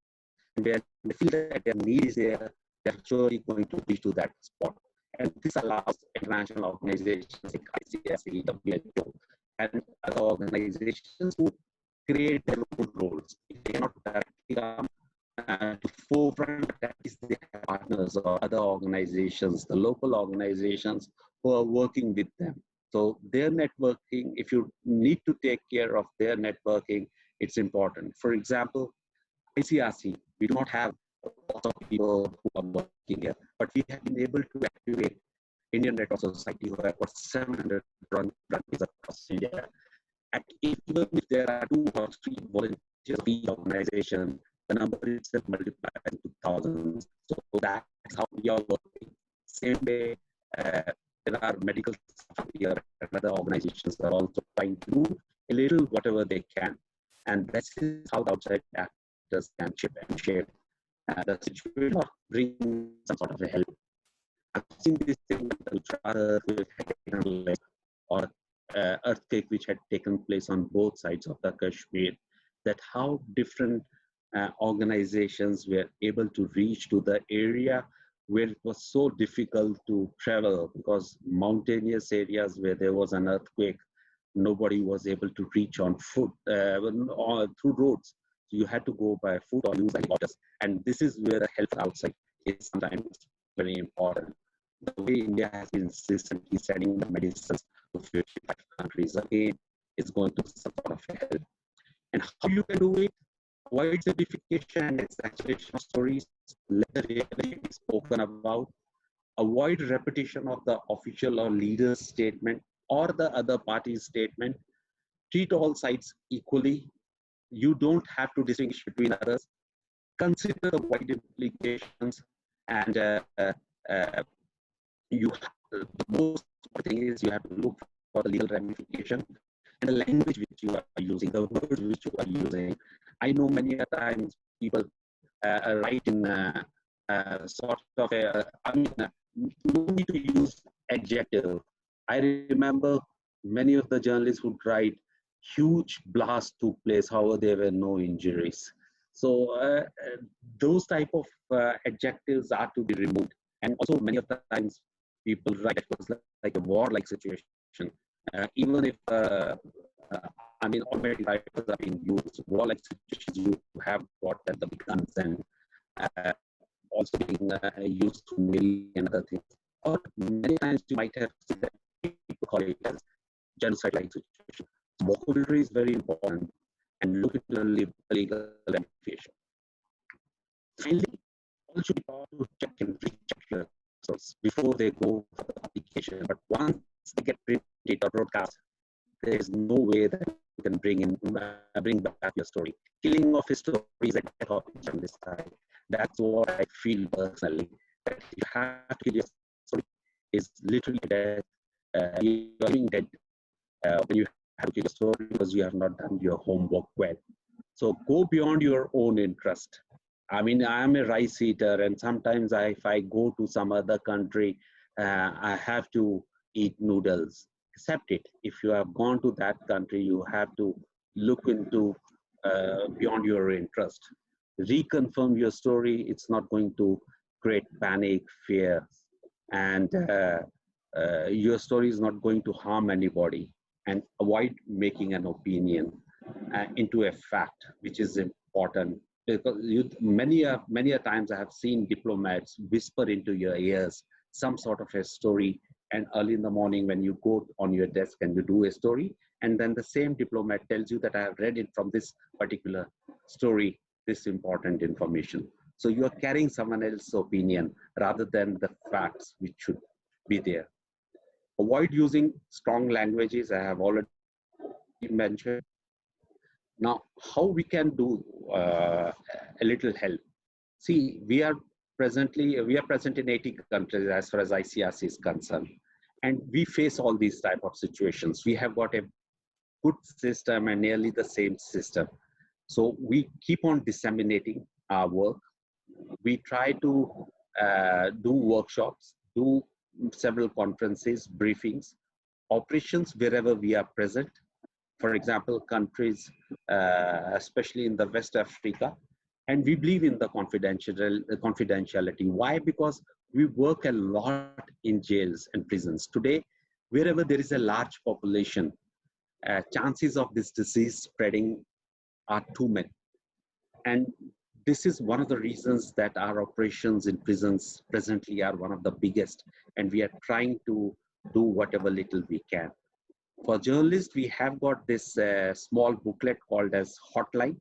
and when they feel that their need is there, they're surely going to reach to that spot. And this allows international organizations like ICRC, WHO, and other organizations to create their own roles. If they cannot directly come to forefront, at least they have partners or other organizations, the local organizations who are working with them. So their networking, if you need to take care of their networking, it's important. For example, ICRC, we do not have lots of people who are working here, but we have been able to activate Indian Red Cross Society who have got 700 branches across India. And even if there are 2 or 3 volunteers of each organization, the number itself multiplies into thousands. So that's how we are working. Same way, there are medical staff here and other organizations that are also trying to do a little whatever they can. And this is how the outside actors can chip and share. the situation of bringing some sort of a help. I've seen this thing with the Gujarat earthquake had taken place, or earthquake which had taken place on both sides of the Kashmir, that how different organizations were able to reach to the area where it was so difficult to travel, because mountainous areas where there was an earthquake, nobody was able to reach on foot through roads. So you had to go by foot or use helicopters. And this is where the help outside is sometimes very important. The way India has been consistently sending the medicines to 55 countries again is going to some sort of help. And how you can do it? Avoid simplification and exaggeration of stories. Let the reality be spoken about. Avoid repetition of the official or leader's statement or the other party's statement. Treat all sides equally. You don't have to distinguish between others. Consider the wide implications, and the most important thing is you have to look for the legal ramification and the language which you are using, the words which you are using. I know many a times people write in sort of no need to use adjective. I remember many of the journalists would write, huge blast took place, however there were no injuries. So those type of adjectives are to be removed. And also many of the times people write it was like a war-like situation. Even if automatic rifles are being used, warlike situations, you have got that the guns and also being used to mill and other things. Or many times you might have seen that people call it as genocide-like situation. Vocabulary is very important, and look into the legal ramification. Finally, all should be taught to check and recheck your source before they go for the application. But once they get printed or broadcast, there is no way that you can bring back your story. Killing of a story is a death of journalist. That's what I feel personally. That you have to kill your story is literally death. You are being dead when you have to kill your story because you have not done your homework well. So go beyond your own interest. I mean, I am a rice eater, and sometimes if I go to some other country, I have to eat noodles. Accept it. If you have gone to that country, you have to look into beyond your interest. Reconfirm your story. It's not going to create panic, fear, and your story is not going to harm anybody. And avoid making an opinion into a fact, which is important. Because many a times I have seen diplomats whisper into your ears some sort of a story, and early in the morning when you go on your desk and you do a story, and then the same diplomat tells you that I have read it from this particular story, this important information. So you are carrying someone else's opinion rather than the facts which should be there. Avoid using strong languages, I have already mentioned. Now, how we can do a little help? See, we are present in 80 countries as far as ICRC is concerned, and we face all these type of situations. We have got a good system and nearly the same system. So we keep on disseminating our work. We try to do workshops, do several conferences, briefings, operations wherever we are present. For example, countries, especially in the West Africa, and we believe in the confidentiality. Why? Because we work a lot in jails and prisons. Today, wherever there is a large population, chances of this disease spreading are too many. And this is one of the reasons that our operations in prisons presently are one of the biggest, and we are trying to do whatever little we can. For journalists, we have got this small booklet called as Hotline,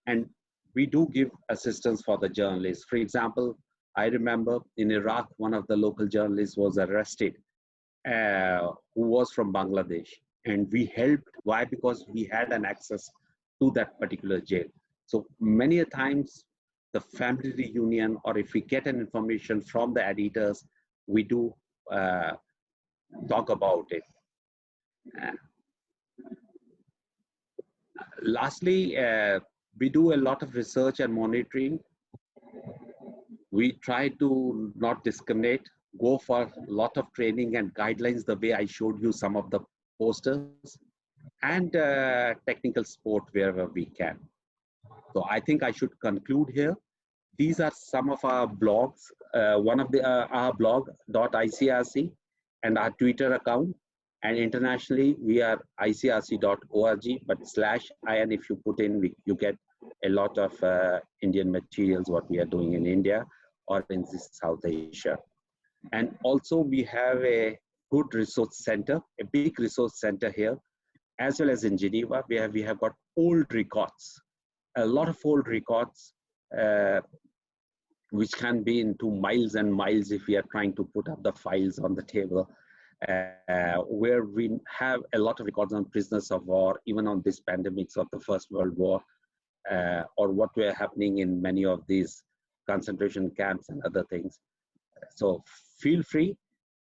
and we do give assistance for the journalists. For example, I remember in Iraq, one of the local journalists was arrested who was from Bangladesh, and we helped. Why? Because we had an access to that particular jail. So many a times the family reunion, or if we get an information from the editors, we do talk about it. Lastly, we do a lot of research and monitoring. We try to not discriminate, go for a lot of training and guidelines, the way I showed you some of the posters, and technical support wherever we can. So I think I should conclude here. These are some of our blogs. One of the our blog.icrc and our Twitter account. And internationally, we are icrc.org, but /in, if you put in, you get a lot of Indian materials, what we are doing in India or in South Asia. And also we have a good resource center, a big resource center here, as well as in Geneva, where we have got old records, a lot of old records, which can be into miles and miles if we are trying to put up the files on the table, where we have a lot of records on prisoners of war, even on these pandemics of the First World War, or what were happening in many of these concentration camps and other things. So feel free.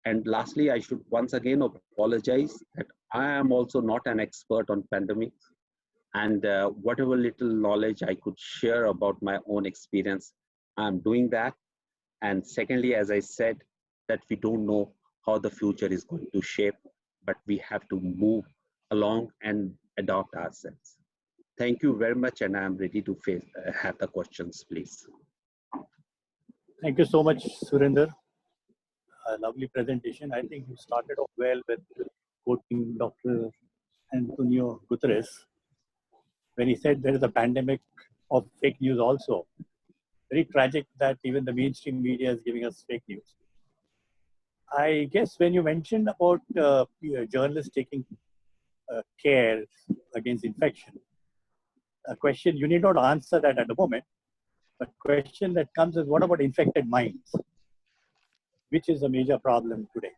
And lastly, I should once again apologize that I am also not an expert on pandemics, and whatever little knowledge I could share about my own experience, I'm doing that. And secondly, as I said, that we don't know how the future is going to shape, but we have to move along and adopt ourselves. Thank you very much, and I'm ready to have the questions, please. Thank you so much, Surinder. A lovely presentation. I think you started off well with quoting Dr. Antonio Guterres when he said there is a pandemic of fake news also. Very tragic that even the mainstream media is giving us fake news. I guess when you mentioned about journalists taking care against infection, a question you need not answer that at the moment, but question that comes is, what about infected minds, which is a major problem today?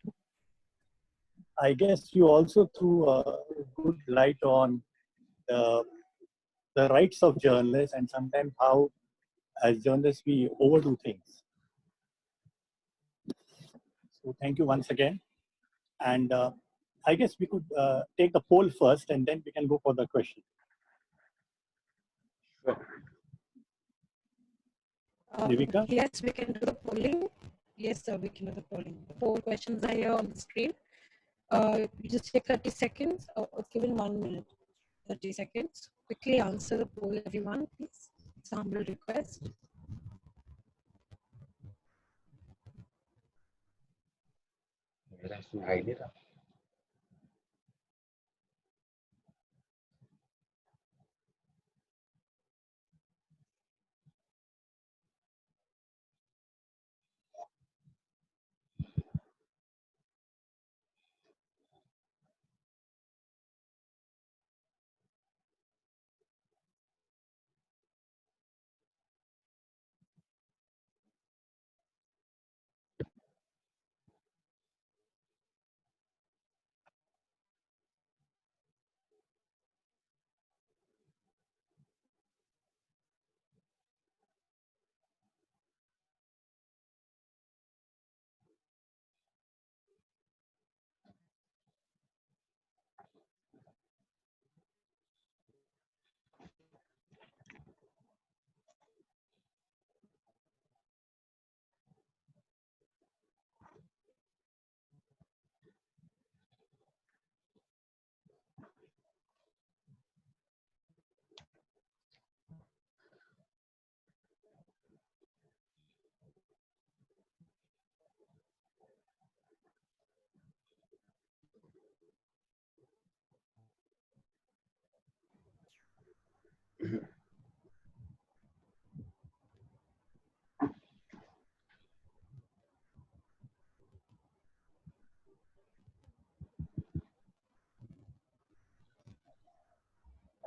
I guess you also threw a good light on the rights of journalists and sometimes how, as journalists, we overdo things. So thank you once again. And I guess we could take the poll first, and then we can go for the question. Yes, we can do the polling. Yes, sir, we can do the polling. The poll questions are here on the screen. You just take 30 seconds, or given 1 minute, 30 seconds. Quickly answer the poll, everyone, please. It's a humble request.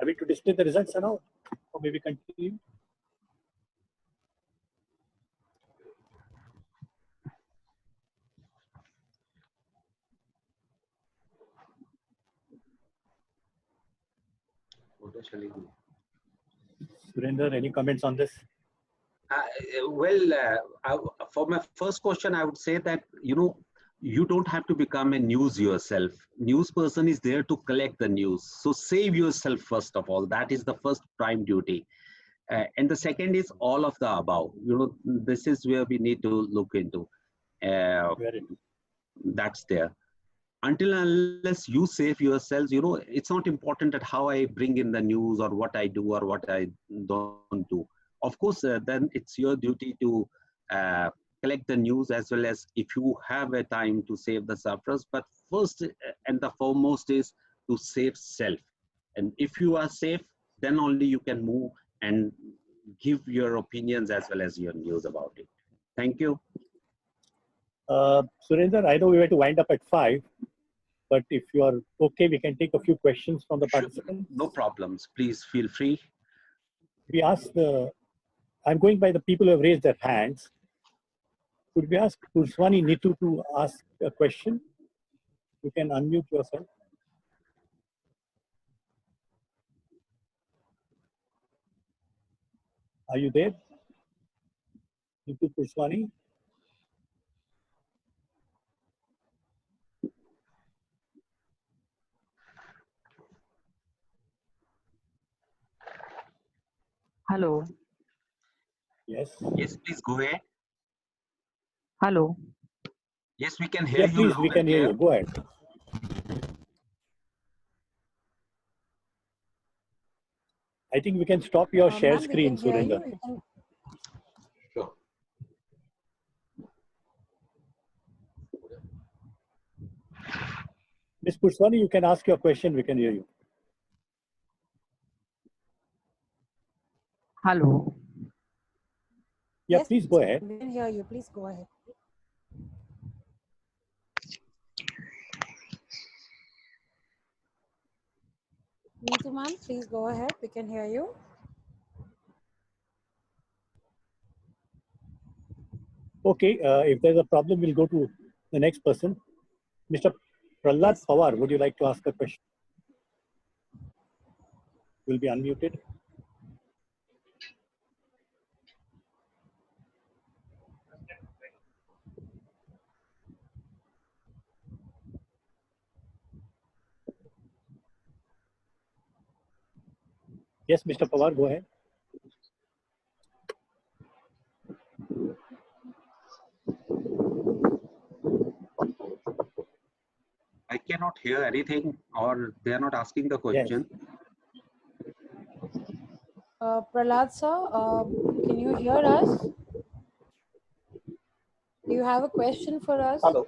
Are we to display the results now, or maybe continue? Surinder, any comments on this? For my first question, I would say that, you don't have to become a news yourself. News person is there to collect the news. So save yourself first of all. That is the first prime duty. And the second is all of the above. This is where we need to look into. Very true. That's there. Until and unless you save yourselves, it's not important that how I bring in the news or what I do or what I don't do. Of course, then it's your duty to collect the news, as well as if you have a time to save the sufferers. But first and the foremost is to save self. And if you are safe, then only you can move and give your opinions as well as your news about it. Thank you. Surinder, I know we were to wind up at 5, but if you are okay, we can take a few questions from the participants. No problems. Please feel free. We ask I'm going by the people who have raised their hands. Could we ask Purswani Nitu to ask a question? You can unmute yourself. Are you there? Nitu Purswani? Hello. Yes. Yes, please go ahead. Hello. Yes, we can hear you. Please, we can hear you. Go ahead. I think we can stop your share screen, Surinder. Sure. Ms. Purswani, you can ask your question. We can hear you. Hello. Yeah, Yes, please go ahead. We can hear you. Please go ahead. Neetu ma'am, please go ahead. We can hear you. Okay, if there's a problem, we'll go to the next person. Mr. Prahlad Pawar, would you like to ask a question? Will be unmuted. Yes, Mr. Pawar, go ahead. I cannot hear anything, or they are not asking the question. Yes. Prahlad sir, can you hear us? Do you have a question for us? Hello.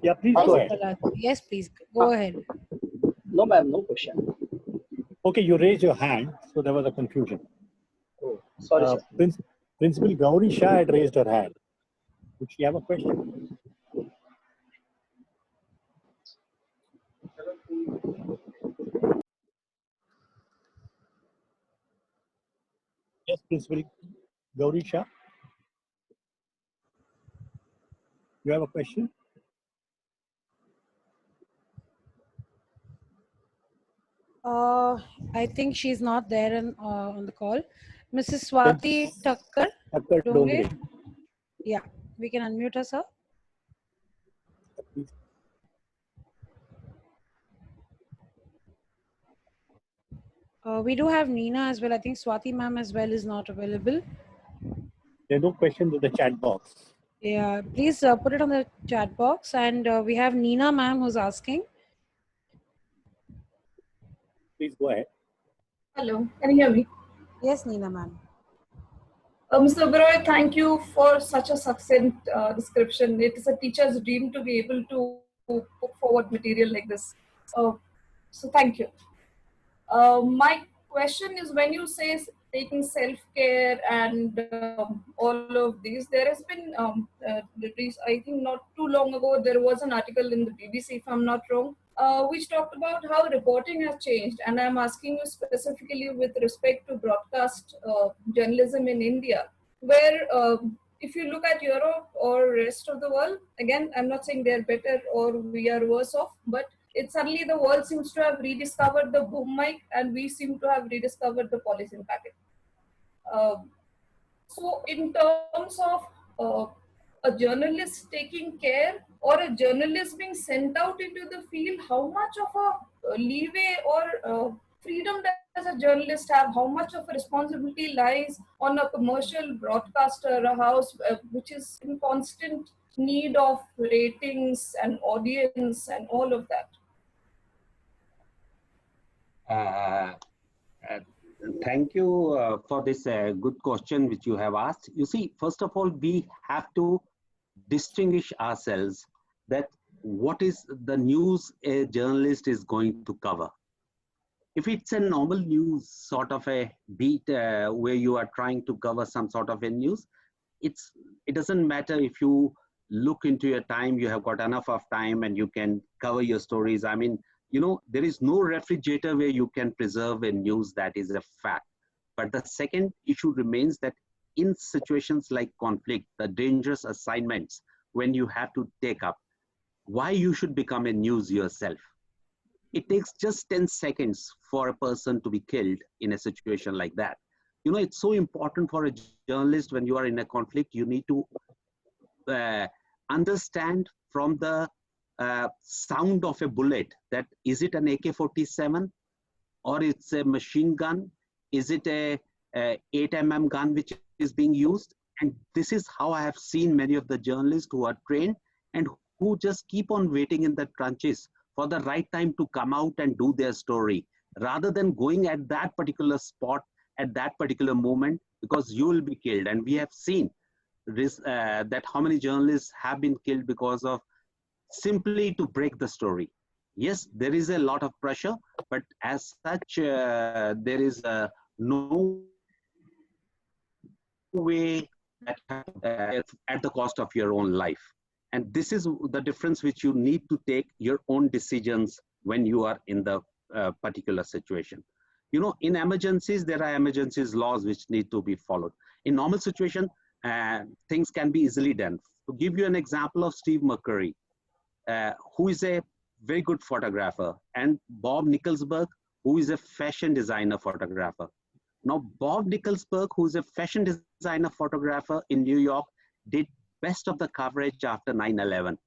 Yeah, please Yes, go ahead. Prahlad. Yes, please go ahead. No, ma'am, no question. Okay, you raised your hand, so there was a confusion. Oh, sorry, sir. Principal Gauri Shah had raised her hand. Would she have a question? Yes, Principal Gauri Shah. You have a question? I think she's not there on the call. Mrs. Swati Thakkar Thakkar Dongre. Dongre. Yeah, we can unmute her, sir. We do have Nina as well. I think Swati ma'am as well is not available. There are no questions in the chat box. Yeah, please put it on the chat box. And we have Nina ma'am who's asking. Please go ahead. Hello, can you hear me? Yes, Nina ma'am. Mr. Oberoi, thank you for such a succinct description. It is a teacher's dream to be able to put forward material like this. So thank you. My question is, when you say taking self-care and all of these, there has been, I think not too long ago, there was an article in the BBC, if I'm not wrong, which talked about how reporting has changed. And I'm asking you specifically with respect to broadcast journalism in India, where if you look at Europe or rest of the world, again, I'm not saying they're better or we are worse off, but it's suddenly the world seems to have rediscovered the boom mic and we seem to have rediscovered the polythene packet. So in terms of a journalist taking care or a journalist being sent out into the field, how much of a leeway or freedom as a journalist have? How much of a responsibility lies on a commercial broadcaster, a house which is in constant need of ratings and audience and all of that? Uh, uh, Thank you for this good question which you have asked. You see, first of all, we have to distinguish ourselves that what is the news a journalist is going to cover. If it's a normal news sort of a beat where you are trying to cover some sort of a news, it doesn't matter if you look into your time, you have got enough of time and you can cover your stories. I mean, you know, there is no refrigerator where you can preserve a news that is a fact. But the second issue remains that in situations like conflict, the dangerous assignments, when you have to take up, why you should become a news yourself. It takes just 10 seconds for a person to be killed in a situation like that. You know, it's so important for a journalist when you are in a conflict, you need to understand from the sound of a bullet that is it an AK-47 or it's a machine gun? Is it a 8mm gun which is being used? And this is how I have seen many of the journalists who are trained and who just keep on waiting in the trenches for the right time to come out and do their story, rather than going at that particular spot at that particular moment, because you will be killed. And we have seen this, that how many journalists have been killed because of simply to break the story. Yes, there is a lot of pressure, but as such, there is no way that at the cost of your own life. And this is the difference which you need to take your own decisions when you are in the particular situation. You know, in emergencies, there are emergencies laws which need to be followed. In normal situation, things can be easily done. To give you an example of Steve McCurry, who is a very good photographer, and Bob Nicholsberg, who is a fashion designer photographer. Now, Bob Nicholsberg, who is a fashion designer photographer in New York, did best of the coverage after 9/11.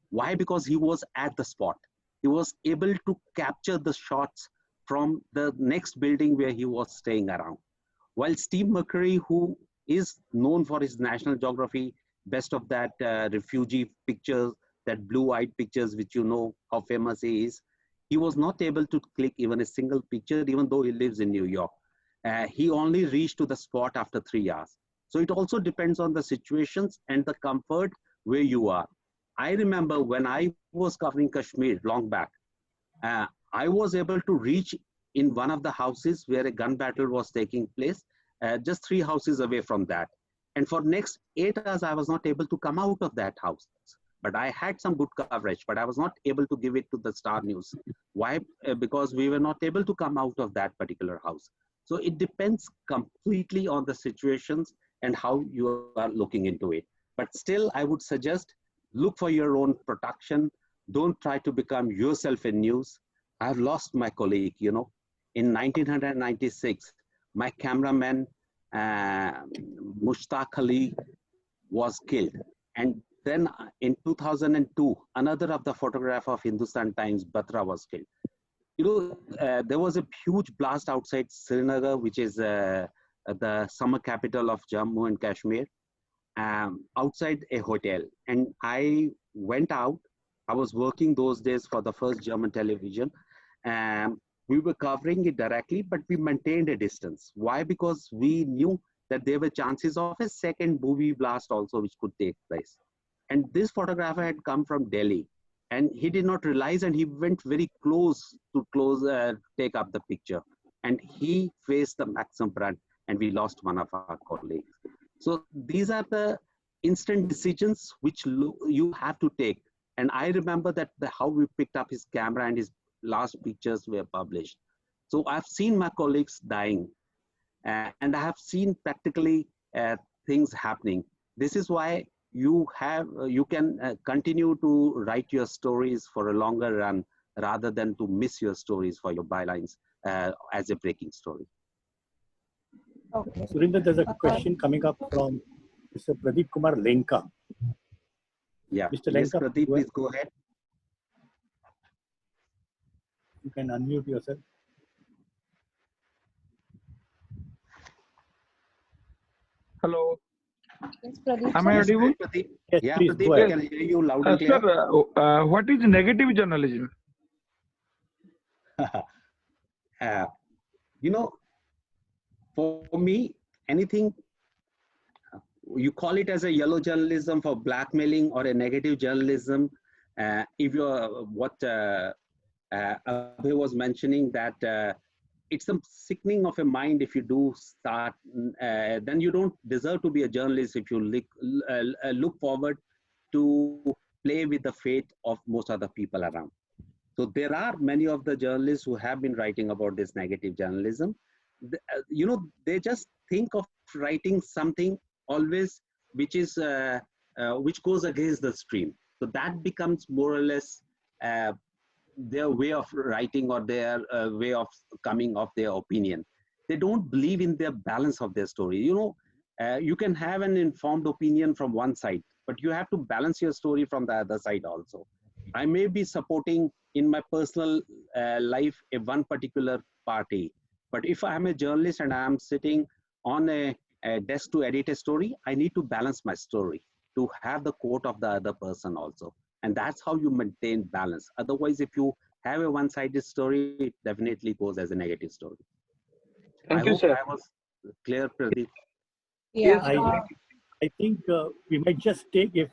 Why? Because he was at the spot. He was able to capture the shots from the next building where he was staying around. While Steve McCurry, who is known for his National Geography, best of that refugee pictures, that blue-eyed pictures, which you know how famous he is, he was not able to click even a single picture, even though he lives in New York. He only reached to the spot after 3 hours. So it also depends on the situations and the comfort where you are. I remember when I was covering Kashmir long back, I was able to reach in one of the houses where a gun battle was taking place, just 3 houses away from that. And for next 8 hours, I was not able to come out of that house. But I had some good coverage, but I was not able to give it to the Star News. Why? Because we were not able to come out of that particular house. So it depends completely on the situations and how you are looking into it. But still, I would suggest, look for your own protection. Don't try to become yourself in news. I've lost my colleague, you know. In 1996, my cameraman, Mushtaq Ali, was killed. And then in 2002, another of the photographer of Hindustan Times, Batra, was killed. You know, there was a huge blast outside Srinagar, which is the summer capital of Jammu and Kashmir, outside a hotel. And I went out. I was working those days for the first German television. We were covering it directly, but we maintained a distance. Why? Because we knew that there were chances of a second movie blast also which could take place. And this photographer had come from Delhi, and he did not realize, and he went very close to take up the picture. And he faced the maximum brunt, and we lost one of our colleagues. So these are the instant decisions which you have to take. And I remember that how we picked up his camera and his last pictures were published. So I've seen my colleagues dying, and I have seen practically things happening. This is why you can continue to write your stories for a longer run rather than to miss your stories for your bylines as a breaking story. Okay. Surinder, there's a question coming up from Mr. Pradeep Kumar Lenka. Yeah, Mr. yes, Lenka, Pradeep, please go ahead. You can unmute yourself. Hello, Yes, Pradeep am I sir. Yes, audible? Pradeep. Yes, Yeah, please Pradeep, go we ahead. can hear you loud and clear. Sir, what is negative journalism? uh, you know, for me, anything you call it as a yellow journalism for blackmailing or a negative journalism. If you're what Abhay was mentioning that it's a sickening of a mind if you do start, then you don't deserve to be a journalist if you look forward to play with the fate of most other people around. So there are many of the journalists who have been writing about this negative journalism. They just think of writing something always which goes against the stream. So that becomes more or less uh, their way of writing or their way of coming of their opinion. They don't believe in the balance of their story. You can have an informed opinion from one side, but you have to balance your story from the other side also. I may be supporting in my personal life a one particular party, but if I am a journalist and I am sitting on a desk to edit a story, I need to balance my story to have the quote of the other person also. And that's how you maintain balance. Otherwise, if you have a one-sided story, it definitely goes as a negative story. I Thank you, hope sir. I was clear, Pradeep. Yeah. Yes, I think we might just take if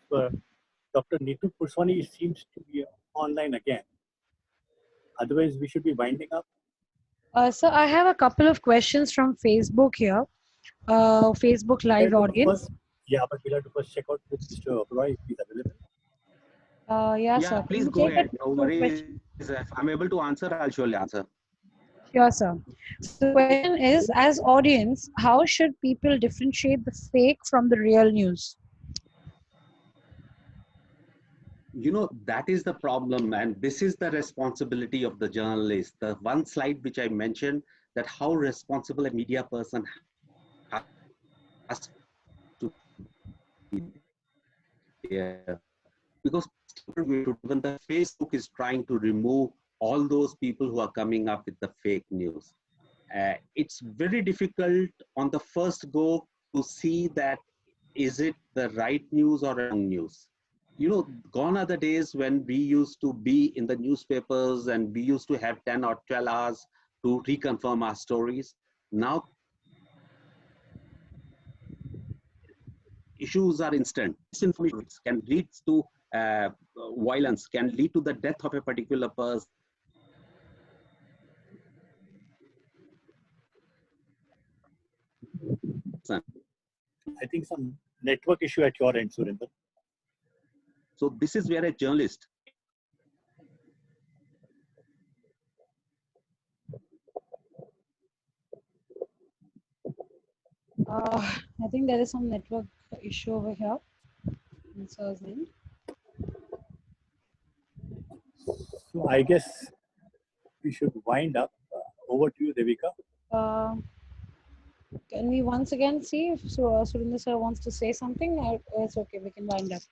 Dr. Neetu Purswani seems to be online again. Otherwise, we should be winding up. So I have a couple of questions from Facebook here. Facebook We'll live have to audience. first, yeah, but we'll have to first check out with Mr. Oberoi if he's available. Yeah, Yeah, sir. Can please we go take ahead. it No two worries. questions? If I'm able to answer, I'll surely answer. Sure, sir. So the question is, as audience, how should people differentiate the fake from the real news? That is the problem, and this is the responsibility of the journalist. The one slide which I mentioned, that how responsible a media person has to be there. Because even the Facebook is trying to remove all those people who are coming up with the fake news. It's very difficult on the first go to see that is it the right news or wrong news. Gone are the days when we used to be in the newspapers and we used to have 10 or 12 hours to reconfirm our stories. Now issues are instant. Misinformation can lead to violence, can lead to the death of a particular person. I think some network issue at your end, Surinder. So this is where a journalist. I think there is some network issue over here. Sir's end. So I guess we should wind up. Over to you, Devika. Can we once again see if Surinder sir wants to say something? It's okay, we can wind up.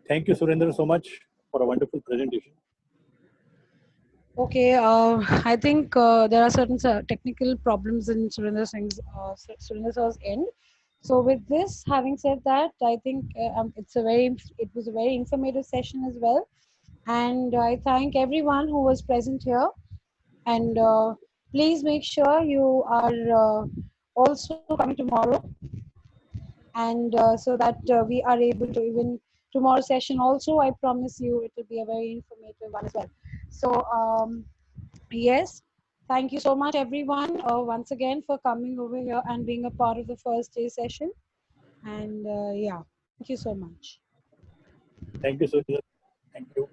Thank you, Surinder, so much for a wonderful presentation. Okay, I think there are certain technical problems in Surinder sir's end. So with this, having said that, I think it was a very informative session as well. And I thank everyone who was present here. And please make sure you are also coming tomorrow, and so that we are able to, even tomorrow's session also, I promise you it will be a very informative one as well. So yes, thank you so much everyone once again for coming over here and being a part of the first day session. And yeah, thank you so much. Thank you, Surinder. Thank you.